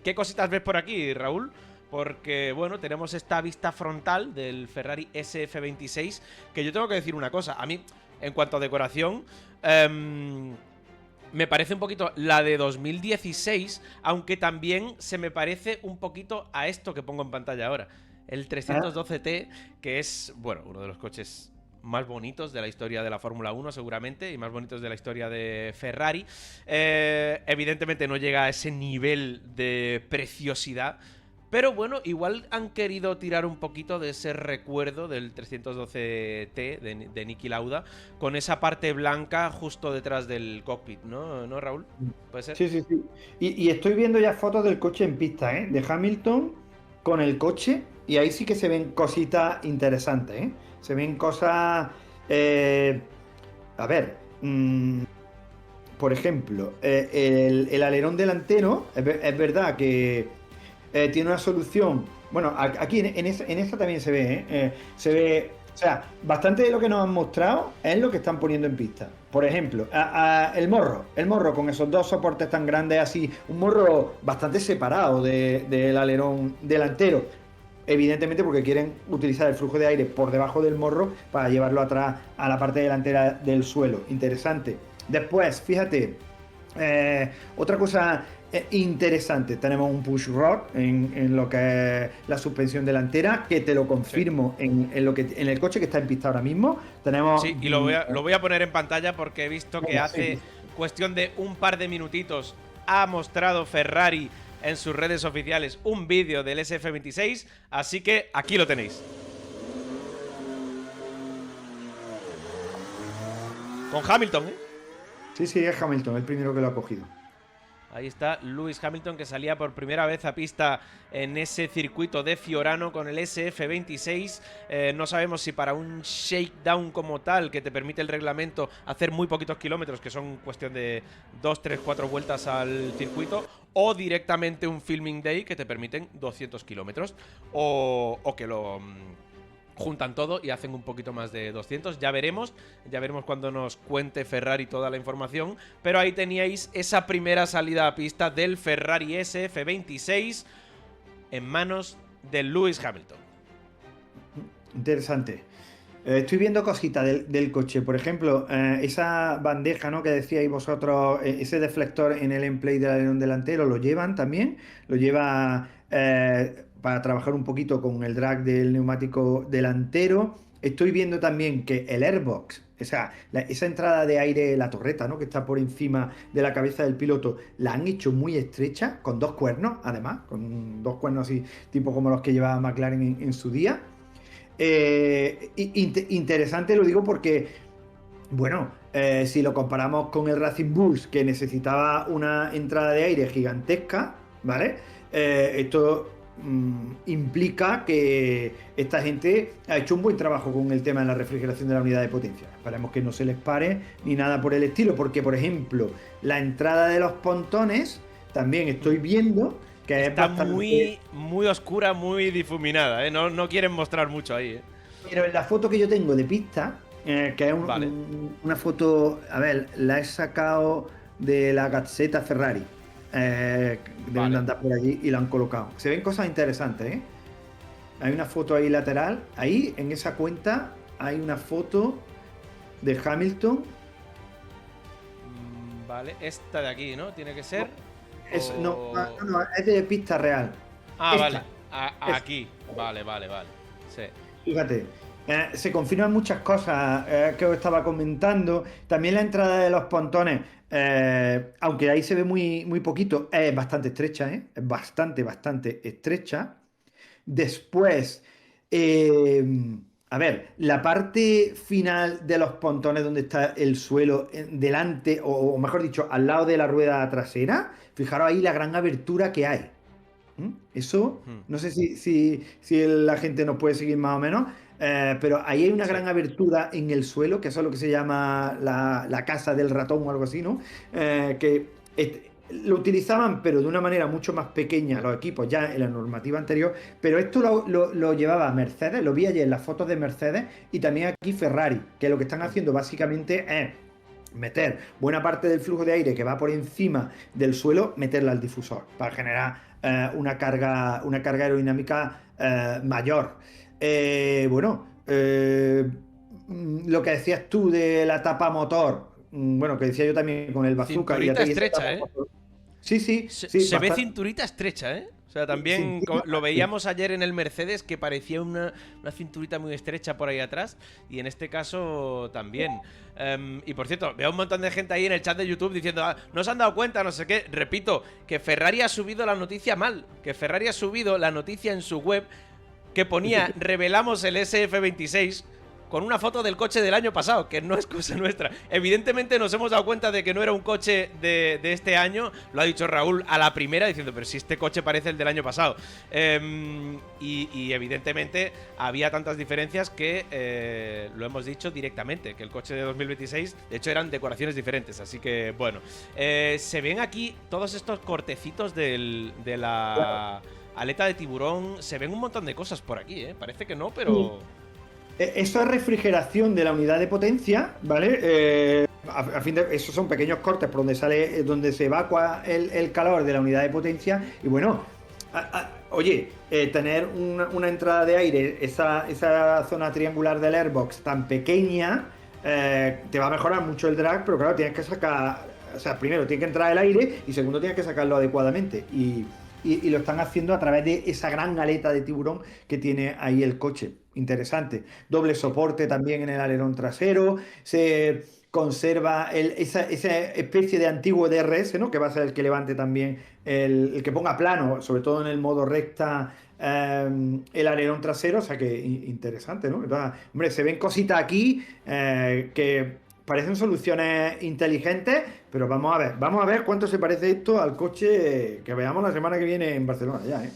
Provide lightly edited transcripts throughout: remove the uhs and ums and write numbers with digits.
¿Qué cositas ves por aquí, Raúl? Porque, bueno, tenemos esta vista frontal del Ferrari SF26, que yo tengo que decir una cosa. A mí, en cuanto a decoración, me parece un poquito la de 2016, aunque también se me parece un poquito a esto que pongo en pantalla ahora. El 312T, que es, bueno, uno de los coches más bonitos de la historia de la Fórmula 1 seguramente, y más bonitos de la historia de Ferrari. Evidentemente no llega a ese nivel de preciosidad, pero bueno, igual han querido tirar un poquito de ese recuerdo del 312T de Niki Lauda, con esa parte blanca justo detrás del cockpit, ¿no? ¿No, Raúl? ¿Puede ser? Sí, sí, sí. Y estoy viendo ya fotos del coche en pista, ¿eh? De Hamilton con el coche, y ahí sí que se ven cositas interesantes, ¿eh? Se ven cosas... eh, a ver, por ejemplo, el alerón delantero, es verdad que tiene una solución. Bueno, aquí en esta también se ve, ¿eh? Se ve, o sea, bastante de lo que nos han mostrado es lo que están poniendo en pista. Por ejemplo, el morro con esos dos soportes tan grandes así, un morro bastante separado del alerón delantero. Evidentemente porque quieren utilizar el flujo de aire por debajo del morro para llevarlo atrás a la parte delantera del suelo. Interesante. Después, fíjate, otra cosa interesante, tenemos un push rod en lo que es la suspensión delantera, que te lo Sí. confirmo en el coche que está en pista ahora mismo. Tenemos... Sí, y lo voy a poner en pantalla porque he visto que venga, sí, hace cuestión de un par de minutitos ha mostrado Ferrari en sus redes oficiales un vídeo del SF26, así que aquí lo tenéis. Con Hamilton, ¿eh? sí, sí, es Hamilton, el primero que lo ha cogido. Ahí está Lewis Hamilton, que salía por primera vez a pista en ese circuito de Fiorano con el SF26. No sabemos si para un shakedown como tal, que te permite el reglamento hacer muy poquitos kilómetros, que son cuestión de 2, 3, 4 vueltas al circuito, o directamente un filming day que te permiten 200 kilómetros, o que lo juntan todo y hacen un poquito más de 200. Ya veremos cuando nos cuente Ferrari toda la información. Pero ahí teníais esa primera salida a pista del Ferrari SF26 en manos de Lewis Hamilton. Interesante. Estoy viendo cositas del coche. Por ejemplo, esa bandeja, ¿no?, que decíais vosotros, ese deflector en el emplate del alerón delantero, lo llevan también. Lo lleva para trabajar un poquito con el drag del neumático delantero. Estoy viendo también que el airbox, o sea, esa entrada de aire, la torreta, ¿no?, que está por encima de la cabeza del piloto, la han hecho muy estrecha, con dos cuernos, además, con dos cuernos así, tipo como los que llevaba McLaren en su día. Interesante, lo digo porque, bueno, si lo comparamos con el Racing Bulls, que necesitaba una entrada de aire gigantesca, ¿vale? Esto implica que esta gente ha hecho un buen trabajo con el tema de la refrigeración de la unidad de potencia. Esperemos que no se les pare ni nada por el estilo, porque, por ejemplo, la entrada de los pontones también estoy viendo que es Está bastante... muy oscura, muy difuminada, ¿eh? No quieren mostrar mucho ahí, ¿eh? Pero en la foto que yo tengo de pista, que es Vale. una foto, a ver, la he sacado de la Gazzetta Ferrari. Deben de Vale. andar por allí y la han colocado. Se ven cosas interesantes, ¿eh? Hay una foto ahí lateral. Ahí, en esa cuenta, hay una foto de Hamilton. Vale, esta de aquí, ¿no? Tiene que ser. No, O... no, es de pista real. Ah, vale. Esta, esta. Aquí. Vale. Sí. Fíjate, se confirman muchas cosas que os estaba comentando. También la entrada de los pontones, aunque ahí se ve muy, muy poquito, es bastante estrecha, ¿eh? Es bastante estrecha. Después, eh, a ver, la parte final de los pontones donde está el suelo delante, o mejor dicho, al lado de la rueda trasera, fijaros ahí la gran abertura que hay. Eso, Hmm. no sé si la gente nos puede seguir más o menos, pero ahí hay una Sí. gran abertura en el suelo, que eso es lo que se llama la casa del ratón o algo así, ¿no? Lo utilizaban, pero de una manera mucho más pequeña los equipos ya en la normativa anterior, pero esto lo llevaba Mercedes, lo vi ayer en las fotos de Mercedes y también aquí Ferrari, que lo que están Hmm. haciendo básicamente es meter buena parte del flujo de aire que va por encima del suelo, meterla al difusor para generar una carga aerodinámica mayor. Bueno, lo que decías tú de la tapa motor, bueno, que decía yo también con el bazooka. Cinturita estrecha, ¿eh? Sí, sí, sí. Se ve cinturita estrecha, ¿eh? O sea, también lo veíamos ayer en el Mercedes, que parecía una cinturita muy estrecha por ahí atrás, y en este caso también. Y por cierto, veo un montón de gente ahí en el chat de YouTube diciendo, no se han dado cuenta, no sé qué. Repito, que Ferrari ha subido la noticia mal, que Ferrari ha subido la noticia en su web que ponía, revelamos el SF26 con una foto del coche del año pasado, que no es cosa nuestra. Evidentemente nos hemos dado cuenta de que no era un coche de este año, lo ha dicho Raúl a la primera, diciendo, pero si este coche parece el del año pasado. Y evidentemente había tantas diferencias que lo hemos dicho directamente, que el coche de 2026, de hecho, eran decoraciones diferentes, así que, bueno. Se ven aquí todos estos cortecitos de la aleta de tiburón, se ven un montón de cosas por aquí, parece que no, pero... Eso es refrigeración de la unidad de potencia, ¿vale? A fin de, esos son pequeños cortes por donde sale, donde se evacua el calor de la unidad de potencia. Y bueno, oye, tener una entrada de aire, esa zona triangular del airbox tan pequeña, te va a mejorar mucho el drag, pero claro, tienes que sacar, o sea, primero tiene que entrar el aire y segundo tienes que sacarlo adecuadamente. Y lo están haciendo a través de esa gran aleta de tiburón que tiene ahí el coche. Interesante. Doble soporte también en el alerón trasero. Se conserva esa especie de antiguo DRS, ¿no? Que va a ser el que levante también, el que ponga plano, sobre todo en el modo recta, el alerón trasero. O sea que interesante, ¿no? Entonces, hombre, se ven cositas aquí que parecen soluciones inteligentes, pero vamos a ver cuánto se parece esto al coche que veamos la semana que viene en Barcelona ya, ¿eh?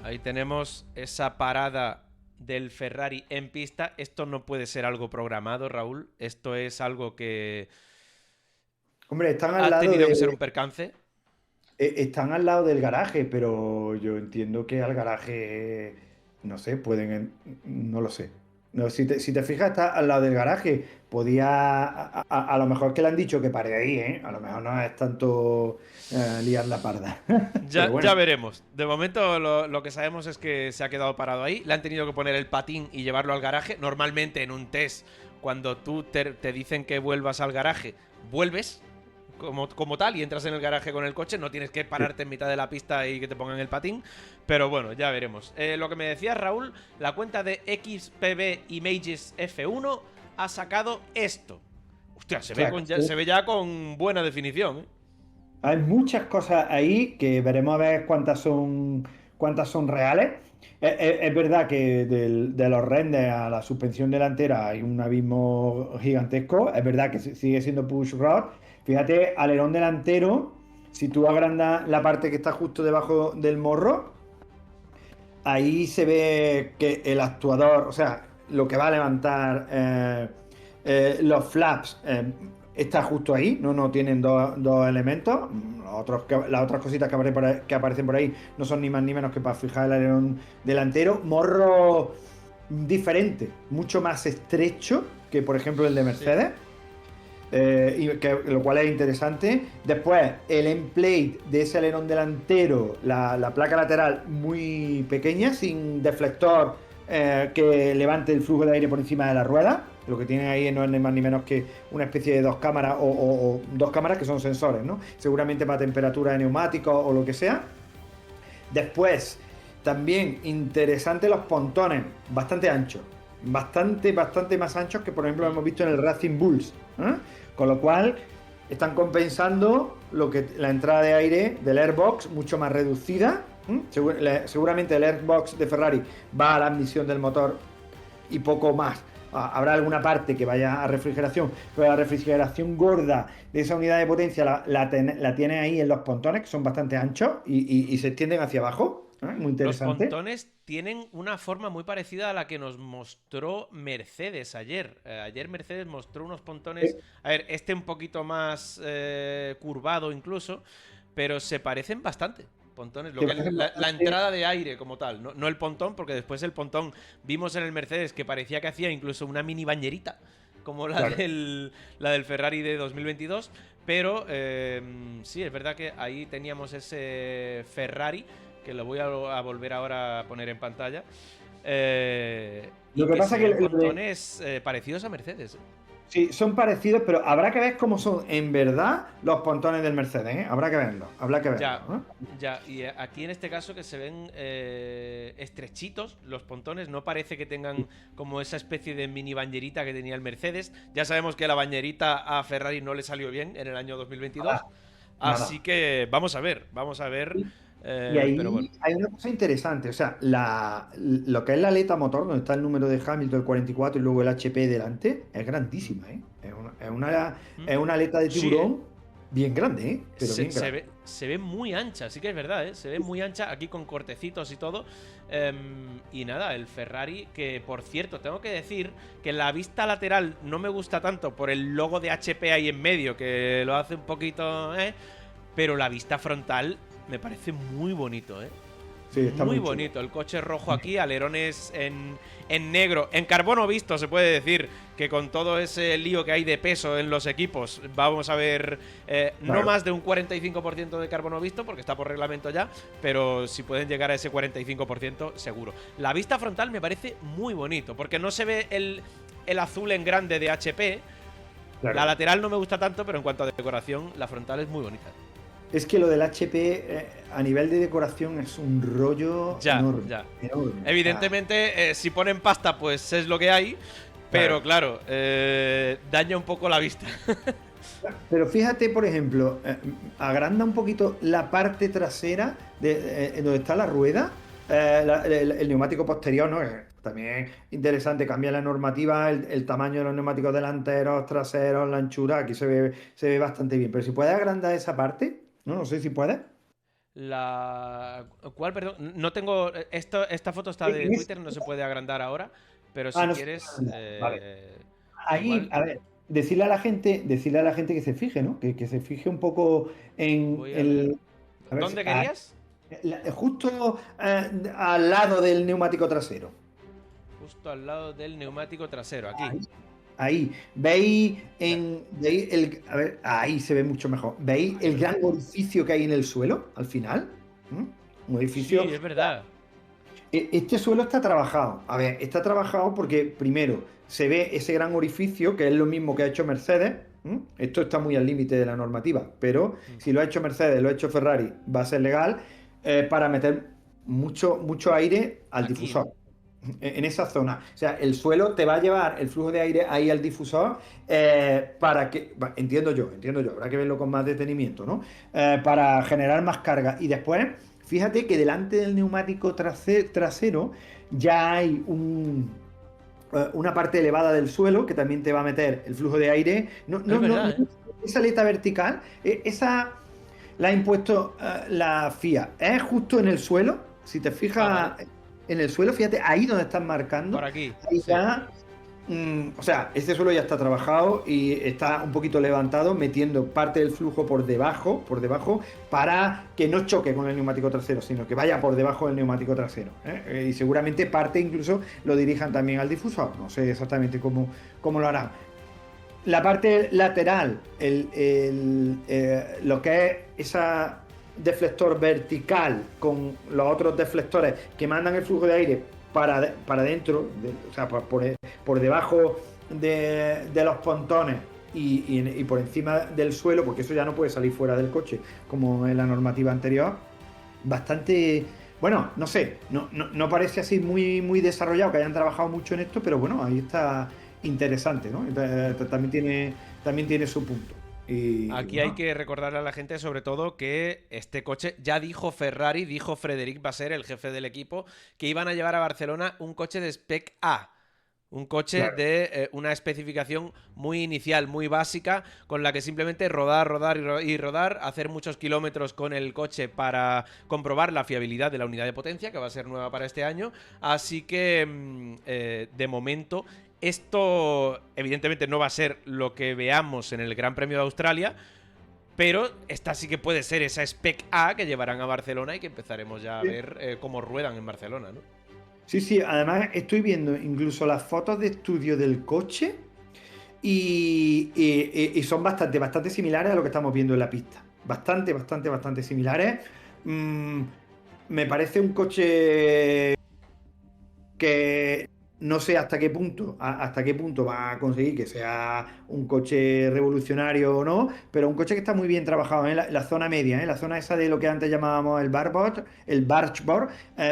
Ahí tenemos esa parada del Ferrari en pista. Esto no puede ser algo programado, Raúl. Esto es algo que... Hombre, están al lado ha tenido que ser un percance. Están al lado del garaje, pero yo entiendo que al garaje, no sé, no lo sé. No, si te fijas, está al lado del garaje. A lo mejor que le han dicho que pare ahí, ¿eh? A lo mejor no es tanto liar la parda. Ya veremos. De momento lo que sabemos es que se ha quedado parado ahí. Le han tenido que poner el patín y llevarlo al garaje. Normalmente en un test, cuando tú te dicen que vuelvas al garaje, vuelves como tal y entras en el garaje con el coche. No tienes que pararte en mitad de la pista y que te pongan el patín. Pero bueno, ya veremos. Lo que me decía Raúl, la cuenta de XPB Images F1 ha sacado esto. Hostia, se ve ya con buena definición, ¿eh? Hay muchas cosas ahí que veremos a ver cuántas son reales. Es verdad que de los renders a la suspensión delantera hay un abismo gigantesco. Es verdad que sigue siendo push rod. Fíjate, alerón delantero, si tú agrandas la parte que está justo debajo del morro, ahí se ve que el actuador, o sea, lo que va a levantar los flaps, está justo ahí, no tienen dos elementos. Las otras cositas que aparecen por ahí no son ni más ni menos que para fijar el alerón delantero. Morro diferente, mucho más estrecho que por ejemplo el de Mercedes. Sí. Lo cual es interesante. Después, el endplate de ese alerón delantero, la placa lateral muy pequeña, sin deflector que levante el flujo de aire por encima de la rueda. Lo que tiene ahí no es ni más ni menos que una especie de dos cámaras o dos cámaras que son sensores, ¿no? Seguramente para temperatura de neumáticos o lo que sea. Después, también interesante los pontones, bastante anchos. Bastante más anchos que por ejemplo hemos visto en el Racing Bulls, ¿eh? Con lo cual están compensando la entrada de aire del airbox mucho más reducida. Seguramente el airbox de Ferrari va a la admisión del motor y poco más. Habrá alguna parte que vaya a refrigeración, pero la refrigeración gorda de esa unidad de potencia la tiene ahí en los pontones, que son bastante anchos y se extienden hacia abajo. Muy interesante. Los pontones tienen una forma muy parecida a la que nos mostró Mercedes ayer. Ayer Mercedes mostró unos pontones, a ver, un poquito más curvado incluso, pero se parecen bastante. Pontones, la entrada de aire como tal, no el pontón, porque después el pontón vimos en el Mercedes que parecía que hacía incluso una mini bañerita, como la del Ferrari de 2022, Pero sí, es verdad que ahí teníamos ese Ferrari, que lo voy a volver ahora a poner en pantalla, y Lo que que pasa se que ven pontones parecidos a Mercedes. sí, son parecidos, pero habrá que ver cómo son en verdad los pontones del Mercedes, ¿eh? Habrá que verlo, Ya, ¿no? ya. Y aquí en este caso que se ven estrechitos los pontones, no parece que tengan como esa especie de mini bañerita que tenía el Mercedes. Ya sabemos que la bañerita a Ferrari no le salió bien en el año 2022. Nada, Así nada. que vamos a ver. Y Pero bueno, ahí hay una cosa interesante, o sea, lo que es la aleta motor, donde está el número de Hamilton, el 44, y luego el HP delante, es mm, grandísima, ¿eh? mm. Es una aleta de Sí, ¿eh? tiburón bien grande, ¿eh? Pero bien grande. Se ve muy ancha, sí que es verdad, ¿eh? Se ve muy ancha aquí con cortecitos y todo. Y nada, el Ferrari, que por cierto, tengo que decir que la vista lateral no me gusta tanto por el logo de HP ahí en medio, que lo hace un poquito, ¿eh? Pero la vista frontal me parece muy bonito, ¿eh? Sí, está Muy muy chulo. bonito. El coche rojo aquí, alerones en negro, en carbono visto, se puede decir que con todo ese lío que hay de peso en los equipos, vamos a ver no Claro. más de un 45% de carbono visto, porque está por reglamento ya, pero si pueden llegar a ese 45%, seguro. La vista frontal me parece muy bonito, porque no se ve el azul en grande de HP. La Claro. lateral no me gusta tanto, pero en cuanto a decoración, la frontal es muy bonita. Es que lo del HP a nivel de decoración es un rollo Ya, enorme, ya. enorme. O sea, Evidentemente, si ponen pasta, pues es lo que hay. claro. Pero claro, daña un poco la vista. Pero fíjate, por ejemplo, agranda un poquito la parte trasera en donde está la rueda, el neumático posterior, ¿no? También es interesante, cambia la normativa, el tamaño de los neumáticos delanteros, traseros, la anchura, aquí se ve bastante bien. Pero si puedes agrandar esa parte, ¿no? No sé si puedes. La. ¿Cuál, perdón? No tengo. Esta foto está de En Twitter, no se puede agrandar ahora. Pero si No se puede quieres. agrandar. Vale. Ahí, Igual. a ver, decirle a la gente que se fije, ¿no? Que se fije un poco en Voy a ver. el. A ver, ¿Dónde querías? justo al lado del neumático trasero. Justo al lado del neumático trasero, aquí. Ahí. Ahí. ¿Veis Ya. a ver, ahí se ve mucho mejor. ¿Veis Ahí, el gran perfecto. orificio que hay en el suelo al final? ¿Mm? Un orificio. Sí, es verdad. Este suelo está trabajado. A ver, está trabajado porque primero se ve ese gran orificio, que es lo mismo que ha hecho Mercedes. Esto está muy al límite de la normativa, pero Mm. si lo ha hecho Mercedes, lo ha hecho Ferrari, va a ser legal para meter mucho aire al Aquí, ¿no? difusor. En esa zona. O sea, el suelo te va a llevar el flujo de aire ahí al difusor para que, entiendo yo, habrá que verlo con más detenimiento, ¿no? Para generar más carga. Y después, fíjate que delante del neumático trasero ya hay una parte elevada del suelo que también te va a meter el flujo de aire. Es verdad, ¿eh? Esa aleta vertical, esa la ha impuesto la FIA. Es justo en el suelo. Si te Ah, vale. fijas en el suelo, fíjate, ahí donde están marcando, Por aquí, ahí sí. ya. O sea, este suelo ya está trabajado y está un poquito levantado, metiendo parte del flujo por debajo, para que no choque con el neumático trasero, sino que vaya por debajo del neumático trasero. Y seguramente parte incluso lo dirijan también al difusor. No sé exactamente cómo lo harán. La parte lateral, lo que es esa deflector vertical con los otros deflectores que mandan el flujo de aire para dentro, o sea, por debajo de los pontones y por encima del suelo, porque eso ya no puede salir fuera del coche, como en la normativa anterior, bastante. Bueno, no sé, no parece así muy desarrollado, que hayan trabajado mucho en esto, pero bueno, ahí está interesante, ¿no? También tiene su punto. Y Aquí hay bueno, que recordarle a la gente, sobre todo, que este coche, ya dijo Ferrari, dijo Frederic Vasseur, el jefe del equipo, que iban a llevar a Barcelona un coche de Spec A. Un coche claro, de una especificación muy inicial, muy básica, con la que simplemente rodar, hacer muchos kilómetros con el coche para comprobar la fiabilidad de la unidad de potencia, que va a ser nueva para este año. Así que, de momento, esto evidentemente no va a ser lo que veamos en el Gran Premio de Australia, pero esta sí que puede ser esa Spec A que llevarán a Barcelona y que empezaremos ya a sí, ver cómo ruedan en Barcelona, ¿no? sí, además estoy viendo incluso las fotos de estudio del coche. y son bastante similares a lo que estamos viendo en la pista. Bastante similares. Mm, Me parece un coche que no sé hasta qué punto va a conseguir que sea un coche revolucionario o no, pero un coche que está muy bien trabajado en la zona media, la zona esa de lo que antes llamábamos el bargeboard,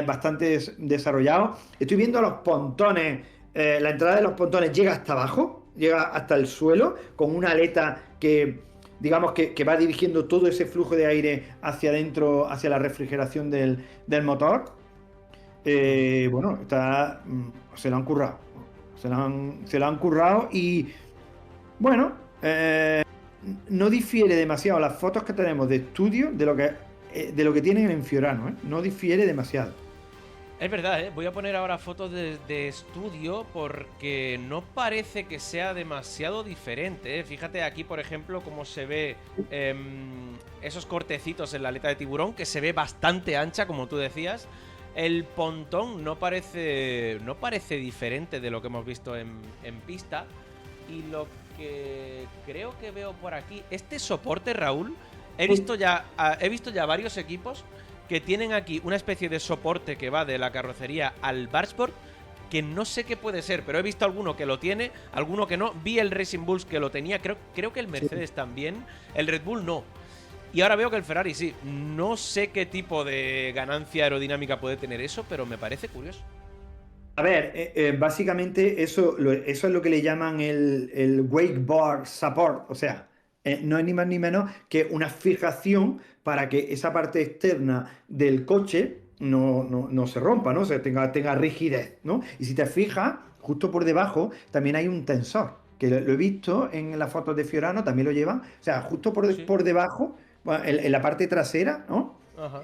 bastante desarrollado. Estoy viendo los pontones, la entrada de los pontones llega hasta abajo, llega hasta el suelo, con una aleta que digamos que va dirigiendo todo ese flujo de aire hacia adentro, hacia la refrigeración del motor. Bueno, se lo han currado. Se lo han currado y, bueno, no difiere demasiado las fotos que tenemos de estudio de lo que tienen en Fiorano, ¿eh? No difiere demasiado. Es verdad, ¿eh? Voy a poner ahora fotos de estudio porque no parece que sea demasiado diferente, ¿eh? Fíjate aquí, por ejemplo, cómo se ve esos cortecitos en la aleta de tiburón, que se ve bastante ancha, como tú decías. El pontón no parece diferente de lo que hemos visto en pista. Y lo que creo que veo por aquí, este soporte, Raúl, he visto ya varios equipos que tienen aquí una especie de soporte que va de la carrocería al bargeboard, que no sé qué puede ser, pero he visto alguno que lo tiene, alguno que no. Vi el Racing Bulls que lo tenía, creo que el Mercedes también, el Red Bull no. Y ahora veo que el Ferrari sí. No sé qué tipo de ganancia aerodinámica puede tener eso, pero me parece curioso. A ver, básicamente eso es lo que le llaman el wakeboard support, o sea, no es ni más ni menos que una fijación para que esa parte externa del coche no se rompa, ¿no? O sea, tenga rigidez, ¿no? Y si te fijas, justo por debajo también hay un tensor, que lo he visto en las fotos de Fiorano, también lo llevan, o sea, justo Sí. por debajo, bueno, en la parte trasera, ¿no? Ajá.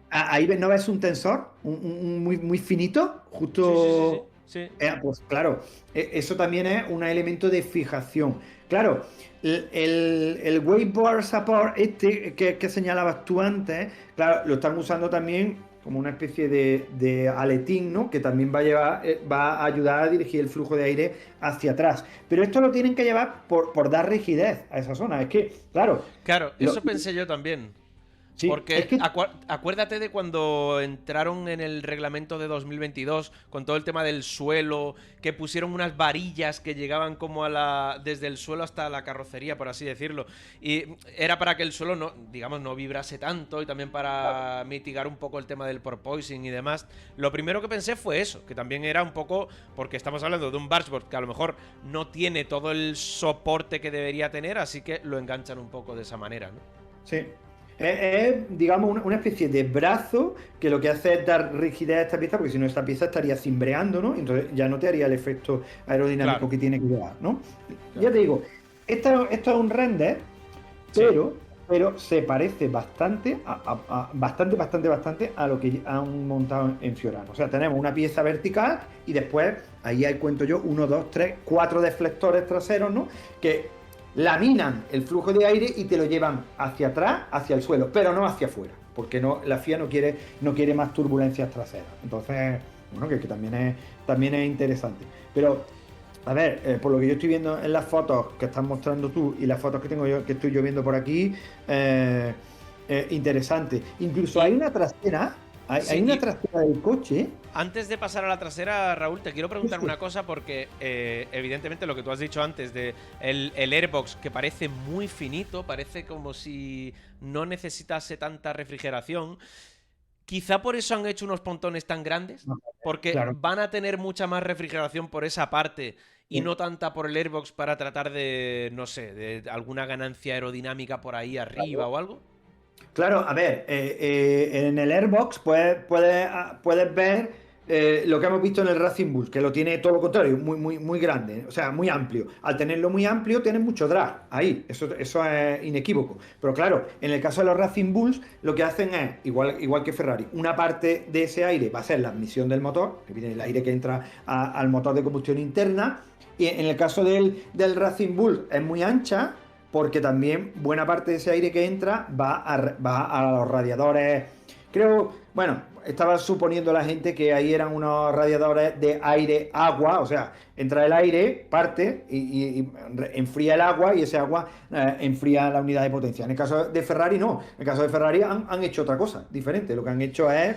Ahí no ves un tensor, muy finito, Sí, sí, sí, sí. justo. Sí. Pues claro, eso también es un elemento de fijación. Claro, el wakeboard support que señalabas tú antes, claro, lo están usando también como una especie de aletín, ¿no? Que también va a ayudar a dirigir el flujo de aire hacia atrás. Pero esto lo tienen que llevar por dar rigidez a esa zona. Es que, claro, Claro, lo- eso pensé yo también. sí, es Porque que acuérdate de cuando entraron en el reglamento de 2022 con todo el tema del suelo, que pusieron unas varillas que llegaban como desde el suelo hasta la carrocería, por así decirlo. Y era para que el suelo no, digamos, no vibrase tanto y también para mitigar un poco el tema del porpoising y demás. Lo primero que pensé fue eso, que también era un poco, porque estamos hablando de un bargeboard que a lo mejor no tiene todo el soporte que debería tener, así que lo enganchan un poco de esa manera, ¿no? sí. Digamos, una especie de brazo que lo que hace es dar rigidez a esta pieza, porque si no, esta pieza estaría cimbreando, ¿no? Entonces ya no te haría el efecto aerodinámico Claro, que tiene que llevar, ¿no? Ya claro. te digo, esto es un render, Sí. pero se parece bastante a lo que han montado en Fiorano. O sea, tenemos una pieza vertical y después, ahí hay, cuento yo, 1, 2, 3, 4 deflectores traseros, ¿no? Que laminan el flujo de aire y te lo llevan hacia atrás, hacia el suelo, pero no hacia afuera, porque la FIA no quiere más turbulencias traseras. Entonces, bueno, que también es interesante. Pero, a ver, por lo que yo estoy viendo en las fotos que estás mostrando tú y las fotos que tengo yo, que estoy yo viendo por aquí, interesante. Incluso hay Y una trasera, hay sí, una y trasera del coche. antes de pasar a la trasera, Raúl, te quiero Sí, preguntar sí. una cosa porque evidentemente lo que tú has dicho antes de el airbox, que parece muy finito, parece como si no necesitase tanta refrigeración. Quizá por eso han hecho unos pontones tan grandes, porque Claro. van a tener mucha más refrigeración por esa parte y Sí, no tanta por el airbox para tratar de, no sé, de alguna ganancia aerodinámica por ahí arriba claro. o algo. Claro, a ver, en el Airbox puedes ver lo que hemos visto en el Racing Bull, que lo tiene todo lo contrario, muy grande, o sea, muy amplio. Al tenerlo muy amplio, tienes mucho drag ahí, eso es inequívoco. Pero claro, en el caso de los Racing Bulls, lo que hacen es, igual que Ferrari, una parte de ese aire va a ser la admisión del motor, que viene el aire que entra al motor de combustión interna, y en el caso del Racing Bull es muy ancha porque también buena parte de ese aire que entra va a los radiadores creo, bueno, estaba suponiendo la gente que ahí eran unos radiadores de aire-agua, o sea, entra el aire, parte y enfría el agua y ese agua enfría la unidad de potencia. En el caso de Ferrari no, en el caso de Ferrari han hecho otra cosa diferente. Lo que han hecho es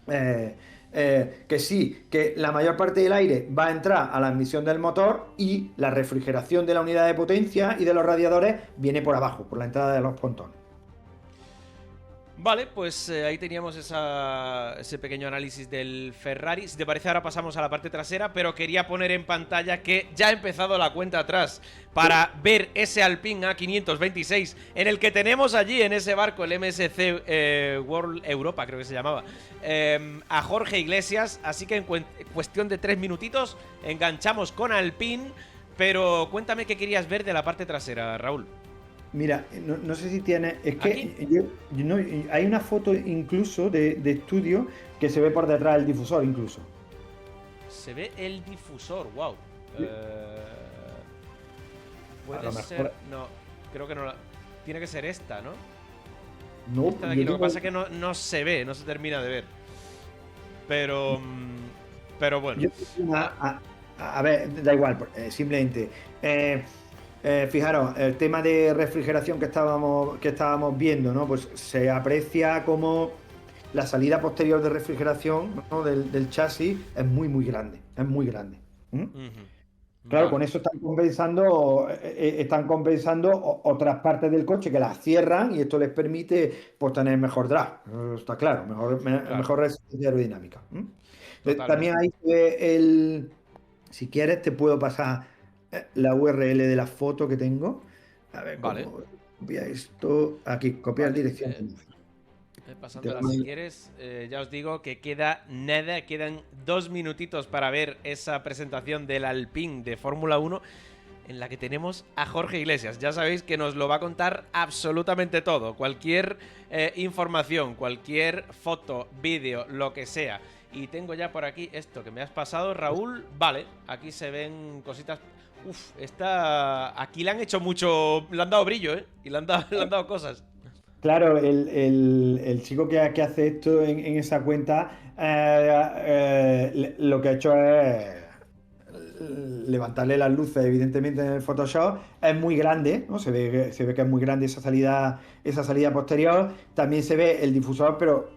eh, que sí, que la mayor parte del aire va a entrar a la admisión del motor y la refrigeración de la unidad de potencia y de los radiadores viene por abajo, por la entrada de los pontones. Vale, pues ahí teníamos ese pequeño análisis del Ferrari. Si te parece, ahora pasamos a la parte trasera, pero quería poner en pantalla que ya ha empezado la cuenta atrás para ver ese Alpine A526 en el que tenemos allí en ese barco, el MSC World Europa, creo que se llamaba, a Jorge Iglesias. Así que en cuestión de 3 minutitos enganchamos con Alpine, pero cuéntame qué querías ver de la parte trasera, Raúl. Mira, no sé si tiene. Es ¿Aquí? que hay una foto incluso de estudio que se ve por detrás del difusor, incluso. Se ve el difusor, wow. A Puede lo ser. mejor. No, creo que no. Tiene que ser esta, ¿no? No, Esta de aquí. Lo que pasa es que no se ve, no se termina de ver. Pero. Pero bueno. yo tengo a ver, da igual, simplemente. Fijaros, el tema de refrigeración que estábamos viendo, ¿no? Pues se aprecia como la salida posterior de refrigeración, ¿no? del chasis es muy, muy grande. Es muy grande. ¿Mm? Claro, con Vale, eso están compensando otras partes del coche que las cierran y esto les permite pues, tener mejor drag. Está claro, claro, mejor resistencia aerodinámica. También totalmente. ahí se ve si quieres te puedo pasar la URL de la foto que tengo. A ver Vale. cómo copia esto. Aquí, copiar Vale. dirección. Te Pasándola lo si mando. quieres, ya os digo que queda nada, quedan 2 minutitos para ver esa presentación del Alpine de Fórmula 1 en la que tenemos a Jorge Iglesias. Ya sabéis que nos lo va a contar absolutamente todo, cualquier información, cualquier foto, vídeo, lo que sea. Y tengo ya por aquí esto que me has pasado, Raúl. Vale, aquí se ven cositas. Uf, aquí le han hecho mucho, le han dado brillo, ¿eh? Y le han dado cosas. Claro, el chico que hace esto en esa cuenta lo que ha hecho es levantarle las luces, evidentemente, en el Photoshop. Es muy grande, ¿no? Se ve que es muy grande esa salida posterior. También se ve el difusor, pero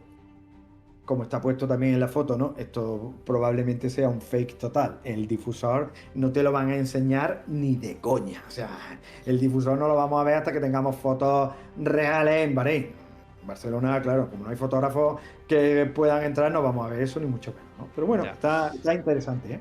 como está puesto también en la foto, ¿no? Esto probablemente sea un fake total. El difusor no te lo van a enseñar ni de coña. O sea, el difusor no lo vamos a ver hasta que tengamos fotos reales en Bahrein. En Barcelona, claro, como no hay fotógrafos que puedan entrar, no vamos a ver eso ni mucho menos, ¿no? Pero bueno, Ya. está interesante, ¿eh?